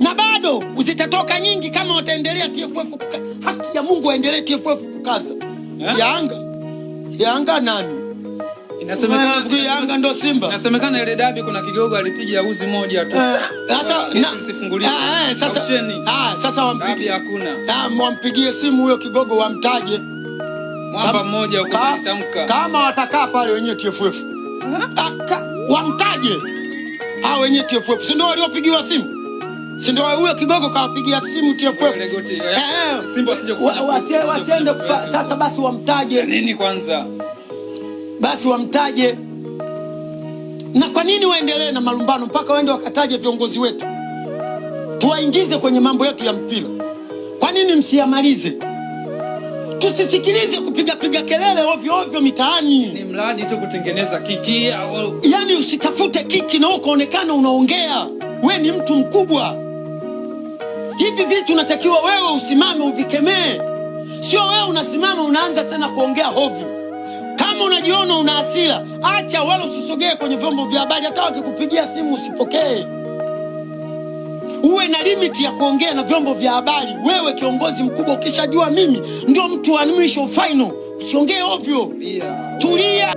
na bado zitatoka nyingi kama wataendelea TFF haki ya Mungu waendelee TFF kukaza. Yanga nani? Inasemekana Yanga ndo Simba. Inasemekana ile dabi kuna kigogo alipiga uzi moja tu. Sasa usifungulie. Sasa wampige hakuna. Wampigie simu huyo kigogo wamtaje. Mwamba mmoja ukutamka. Kama watakaa pale wenyewe TFF. Wamtaje. Hao wenyewe TFF. Si ndio waliopigiwa simu? Si ndio huyo kigogo kawapigia simu TFF? Simba wasiende sasa basi wamtaje. Nini kwanza? Basi wamtaje. Na kwa nini waendelee na malumbano mpaka waende wakataje viongozi wetu? Tuwaingize kwenye mambo yetu ya mpira. Kwa nini msiyamalize? Tusisikilize kupiga kelele ovyo mitaani. Ni mradi tu kutengeneza kiki. Yaani usitafute kiki na ukaonekana unaongea. We ni mtu mkubwa. Hivi vitu unatakiwa wewe usimame uvikemee. Sio wewe unasimama unaanza tena kuongea hovyo. Kama unajiona una hasira, acha wala usisogee kwenye vyombo vya habari. Hata wakikupigia simu usipokee. Uwe na limit ya kuongea na vyombo vya habari. Wewe kiongozi mkubwa ukishajua mimi ndio mtu wa mwisho final, usiongee ovyo. Tulia.